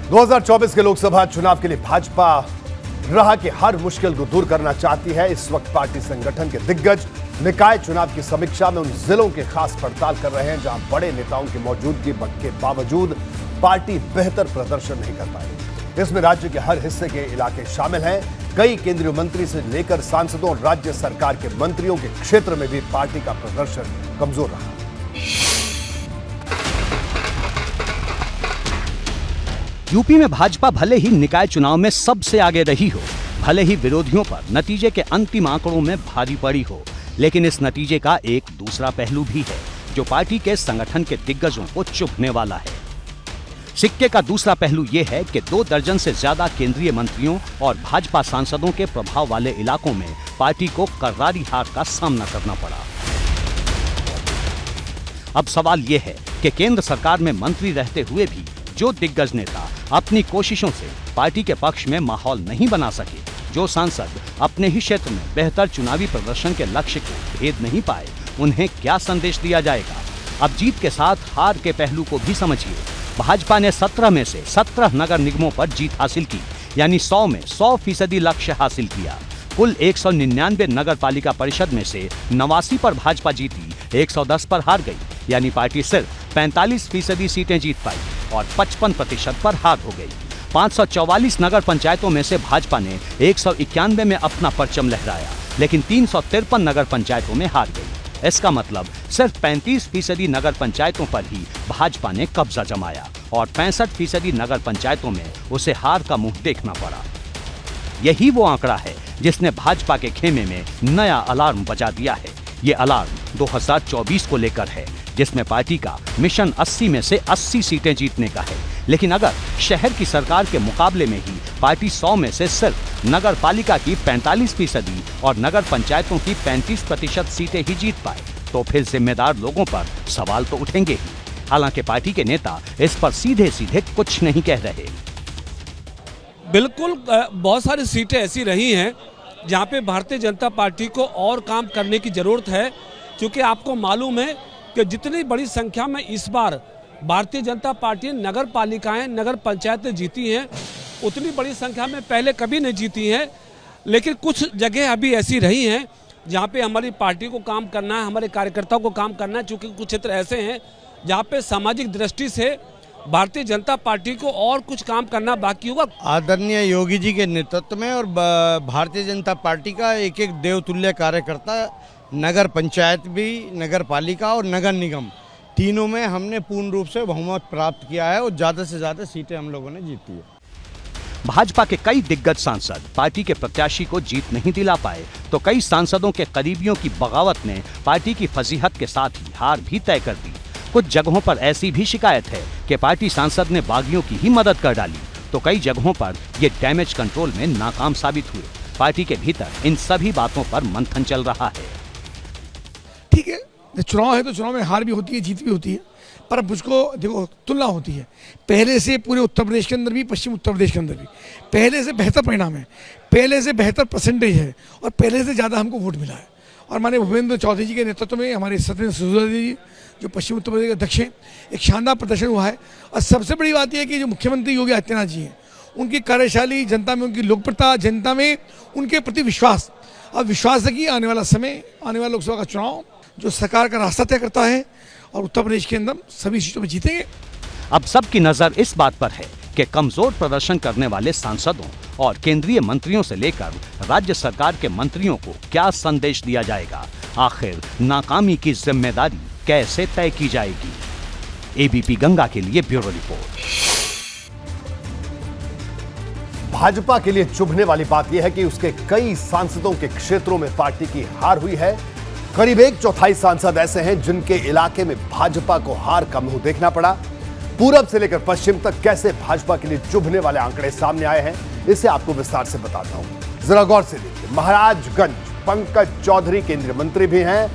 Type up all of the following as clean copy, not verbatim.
2024 के लोकसभा चुनाव के लिए भाजपा राह की हर मुश्किल को दूर करना चाहती है। इस वक्त पार्टी संगठन के दिग्गज निकाय चुनाव की समीक्षा में उन जिलों की खास पड़ताल कर रहे हैं जहां बड़े नेताओं की मौजूदगी के बावजूद पार्टी बेहतर प्रदर्शन नहीं कर पाई। इसमें राज्य के हर हिस्से के इलाके शामिल हैं। कई केंद्रीय मंत्री से लेकर सांसदों और राज्य सरकार के मंत्रियों के क्षेत्र में भी पार्टी का प्रदर्शन कमजोर रहा। यूपी में भाजपा भले ही निकाय चुनाव में सबसे आगे रही हो, भले ही विरोधियों पर नतीजे के अंतिम आंकड़ों में भारी पड़ी हो, लेकिन इस नतीजे का एक दूसरा पहलू भी है जो पार्टी के संगठन के दिग्गजों को चुभने वाला है। सिक्के का दूसरा पहलू यह है कि 2 दर्जन से ज्यादा केंद्रीय मंत्रियों और भाजपा सांसदों के प्रभाव वाले इलाकों में पार्टी को करारी हार का सामना करना पड़ा। अब सवाल यह है कि केंद्र सरकार में मंत्री रहते हुए भी जो दिग्गज नेता अपनी कोशिशों से पार्टी के पक्ष में माहौल नहीं बना सके, जो सांसद अपने ही क्षेत्र में बेहतर चुनावी प्रदर्शन के लक्ष्य को भेद नहीं पाए, उन्हें क्या संदेश दिया जाएगा? अब जीत के साथ हार के पहलू को भी समझिए। भाजपा ने 17 में से 17 नगर निगमों पर जीत हासिल की, यानी 100 में 100% लक्ष्य हासिल किया। कुल 199 नगर पालिका परिषद में से 89 पर भाजपा जीती, 110 पर हार गई, यानी पार्टी सिर्फ 45% सीटें जीत पाई और 55% पर हार हो गई। 544 नगर पंचायतों में से भाजपा ने 191 में अपना परचम लहराया, लेकिन 353 नगर पंचायतों में हार गई। इसका मतलब सिर्फ 35% नगर पंचायतों पर ही भाजपा ने कब्जा जमाया और 65% नगर पंचायतों में उसे हार का मुंह देखना पड़ा। यही वो आंकड़ा है जिसने भाजपा के खेमे में नया अलार्म बजा दिया है। ये अलार्म 2024 को लेकर है, जिसमें पार्टी का मिशन 80 में से 80 सीटें जीतने का है। लेकिन अगर शहर की सरकार के मुकाबले में ही पार्टी 100 में से सिर्फ नगर पालिका की 45% और नगर पंचायतों की 35% सीटें ही जीत पाए, तो फिर जिम्मेदार लोगों पर सवाल तो उठेंगे ही। हालांकि पार्टी के नेता इस पर सीधे सीधे कुछ नहीं कह रहे। बिल्कुल, बहुत सारी सीटें ऐसी रही हैं जहां पे भारतीय जनता पार्टी को और काम करने की जरूरत है, क्योंकि आपको मालूम है कि जितनी बड़ी संख्या में इस बार भारतीय जनता पार्टी नगर पालिकाएं, नगर पंचायतें जीती हैं, उतनी बड़ी संख्या में पहले कभी नहीं जीती हैं। लेकिन कुछ जगह अभी ऐसी रही हैं जहां पे हमारी पार्टी को काम करना है, हमारे कार्यकर्ताओं को काम करना है, चूँकि कुछ क्षेत्र ऐसे हैं जहाँ पे सामाजिक दृष्टि से भारतीय जनता पार्टी को और कुछ काम करना बाकी होगा। आदरणीय योगी जी के नेतृत्व में और भारतीय जनता पार्टी का एक एक देवतुल्य कार्यकर्ता, नगर पंचायत भी, नगर पालिका और नगर निगम, तीनों में हमने पूर्ण रूप से बहुमत प्राप्त किया है और ज़्यादा से ज़्यादा सीटें हम लोगों ने जीती है। भाजपा के कई दिग्गज सांसद पार्टी के प्रत्याशी को जीत नहीं दिला पाए, तो कई सांसदों के करीबियों की बगावत ने पार्टी की फजीहत के साथ ही हार भी तय कर दी। कुछ जगहों पर ऐसी भी शिकायत है कि पार्टी सांसद ने बागियों की ही मदद कर डाली, तो कई जगहों पर ये डैमेज कंट्रोल में नाकाम साबित हुए। पार्टी के भीतर इन सभी बातों पर मंथन चल रहा है। ठीक है, चुनाव है तो चुनाव में हार भी होती है, जीत भी होती है, पर अब मुझको देखो तुलना होती है। पहले से पूरे उत्तर प्रदेश के अंदर भी, पश्चिम उत्तर प्रदेश के अंदर भी पहले से बेहतर परिणाम है, पहले से बेहतर परसेंटेज है और पहले से ज़्यादा हमको वोट मिला है। और माननीय भूपेंद्र चौधरी जी के नेतृत्व में हमारे सत्येंद्र सिसोदिया जी जो पश्चिम उत्तर प्रदेश के अध्यक्ष हैं, एक शानदार प्रदर्शन हुआ है। और सबसे बड़ी बात यह है कि जो मुख्यमंत्री योगी आदित्यनाथ जी हैं, उनकी कार्यशाली, जनता में उनकी लोकप्रियता, जनता में उनके प्रति विश्वास, और विश्वास है कि आने वाला समय, आने वाला लोकसभा का चुनाव जो सरकार का रास्ता तय करता है और उत्तर प्रदेश के अंदर सभी सीटों में जीतेंगे। अब सबकी नजर इस बात पर है कि कमजोर प्रदर्शन करने वाले सांसदों और केंद्रीय मंत्रियों से लेकर राज्य सरकार के मंत्रियों को क्या संदेश दिया जाएगा। आखिर नाकामी की जिम्मेदारी कैसे तय की जाएगी। एबीपी गंगा के लिए ब्यूरो रिपोर्ट। भाजपा के लिए चुभने वाली बात यह है कि उसके कई सांसदों के क्षेत्रों में पार्टी की हार हुई है। करीब 1/4 सांसद ऐसे हैं जिनके इलाके में भाजपा को हार का मुंह देखना पड़ा। पूरब से लेकर पश्चिम तक कैसे भाजपा के लिए चुभने वाले आंकड़े सामने आए हैं, इसे आपको विस्तार से बताता हूं। जरा गौर से देखिए। महाराजगंज, पंकज चौधरी केंद्रीय मंत्री भी हैं।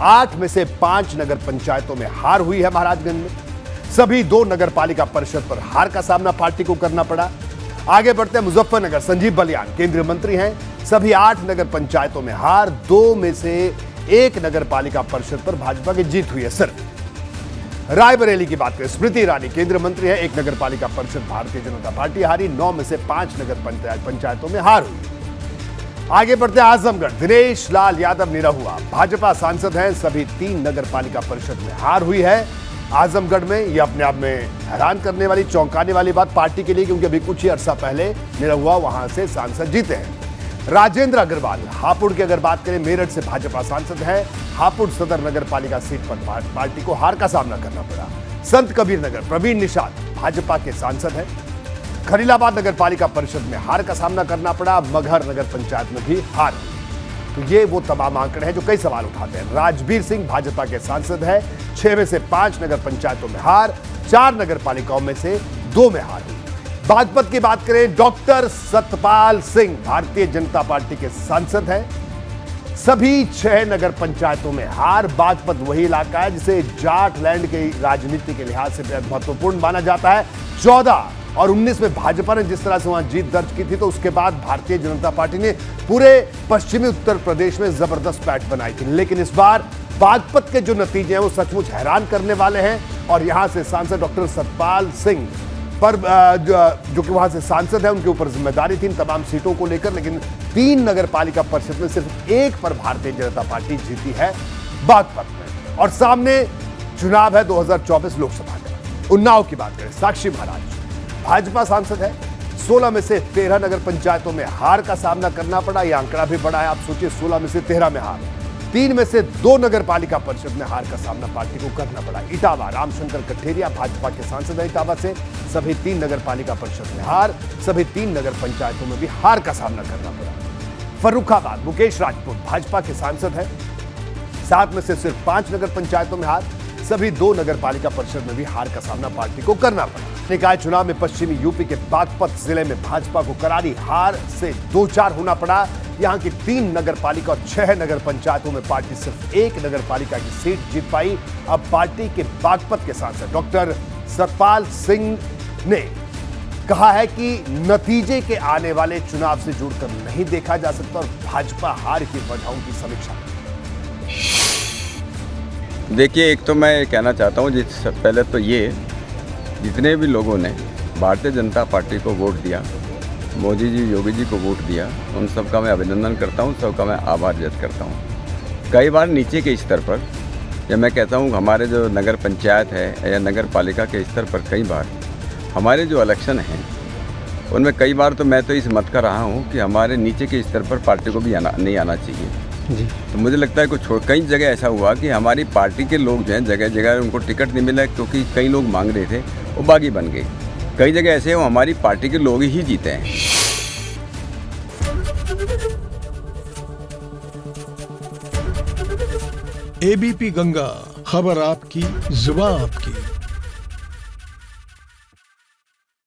8 में से 5 नगर पंचायतों में हार हुई है महाराजगंज में। सभी 2 नगर पालिका परिषद पर हार का सामना पार्टी को करना पड़ा। आगे बढ़ते हैं मुजफ्फरनगर, संजीव बलियान केंद्रीय मंत्री हैं। सभी 8 नगर पंचायतों में हार, 2 में से 1 नगर पालिका परिषद पर भाजपा की जीत हुई है सिर्फ। रायबरेली की बात करें, स्मृति ईरानी केंद्रीय मंत्री है, एक नगर पालिका परिषद भारतीय जनता पार्टी हारी, 9 में से 5 नगर पंचायतों में हार हुई। आगे बढ़ते हैं आजमगढ़, दिनेश लाल यादव निरहुआ भाजपा सांसद हैं, सभी 3 नगर पालिका परिषद में हार हुई है। आजमगढ़ में यह अपने आप में हैरान करने वाली, चौंकाने वाली बात पार्टी के लिए, क्योंकि अभी कुछ ही अरसा पहले निरहुआ वहां से सांसद जीते हैं। राजेंद्र अग्रवाल हापुड़ की अगर बात करें, मेरठ से भाजपा सांसद हैं, हापुड़ सदर नगर पालिका सीट पर पार्टी को हार का सामना करना पड़ा। संत कबीर नगर प्रवीण निषाद भाजपा के सांसद हैं, खलीलाबाद नगर पालिका परिषद में हार का सामना करना पड़ा। मगहर नगर पंचायत में भी हार हुई। तो ये वो तमाम आंकड़े हैं जो कई सवाल उठाते हैं। राजवीर सिंह भाजपा के सांसद है, 6 में से 5 नगर पंचायतों में हार, 4 नगर पालिकाओं में से 2 में हार हुई। बागपत की बात करें, डॉक्टर सतपाल सिंह भारतीय जनता पार्टी के सांसद हैं, सभी 6 नगर पंचायतों में हार। बागपत वही इलाका है जिसे जाट लैंड की राजनीति के लिहाज से बेहद महत्वपूर्ण माना जाता है। 14 और 19 में भाजपा ने जिस तरह से वहां जीत दर्ज की थी, तो उसके बाद भारतीय जनता पार्टी ने पूरे पश्चिमी उत्तर प्रदेश में जबरदस्त पैठ बनाई थी। लेकिन इस बार बागपत के जो नतीजे हैं वो सचमुच हैरान करने वाले हैं। और यहां से सांसद डॉक्टर सतपाल सिंह पर जो कि वहां से सांसद है, उनके ऊपर जिम्मेदारी थी इन तमाम सीटों को लेकर। लेकिन 3 नगर पालिका परिषद में सिर्फ 1 पर भारतीय जनता पार्टी जीती है बागपत में। और सामने चुनाव है 2024 लोकसभा का। उन्नाव की बात करें, साक्षी महाराज भाजपा सांसद है, 16 में से 13 नगर पंचायतों में हार का सामना करना पड़ा। यह आंकड़ा भी बड़ा है, आप सोचिए 16 में से 13 में हार। 3 में से 2 नगर पालिका परिषद में हार का सामना पार्टी को करना पड़ा। इटावा रामशंकर कठेरिया भाजपा के सांसद है, इटावा से सभी 3 नगर पालिका परिषद में हार, सभी 3 नगर पंचायतों में भी हार का सामना करना पड़ा। फर्रुखाबाद मुकेश राजपूत भाजपा के सांसद है, 7 में से सिर्फ 5 नगर पंचायतों में हार, सभी 2 नगर पालिका परिषद में भी हार का सामना पार्टी को करना पड़ा। निकाय चुनाव में पश्चिमी यूपी के बागपत जिले में भाजपा को करारी हार से 2-4 होना पड़ा। यहां की 3 नगर पालिका और 6 नगर पंचायतों में पार्टी सिर्फ 1 नगर पालिका की सीट जीत पाई। अब पार्टी के बागपत के सांसद डॉक्टर सतपाल सिंह ने कहा है कि नतीजे के आने वाले चुनाव से जुड़कर नहीं देखा जा सकता और भाजपा हार की वजहों की समीक्षा। देखिए, एक तो मैं कहना चाहता हूँ, पहले तो ये जितने भी लोगों ने भारतीय जनता पार्टी को वोट दिया, मोदी जी योगी जी को वोट दिया, उन सबका मैं अभिनंदन करता हूँ, सबका मैं आभार व्यक्त करता हूँ। कई बार नीचे के स्तर पर, या मैं कहता हूँ हमारे जो नगर पंचायत है या नगर पालिका के स्तर पर, कई बार हमारे जो इलेक्शन हैं उनमें कई बार तो मैं तो इस मत का रहा हूँ कि हमारे नीचे के स्तर पर पार्टी को भी नहीं आना चाहिए जी। तो मुझे लगता है कुछ कई जगह ऐसा हुआ कि हमारी पार्टी के लोग जो हैं जगह जगह उनको टिकट नहीं मिला, क्योंकि कई लोग मांग रहे थे, वो बागी बन गए। कई जगह ऐसे वो हमारी पार्टी के लोग ही जीते हैं। एबीपी गंगा, खबर आपकी, जुबान आपकी।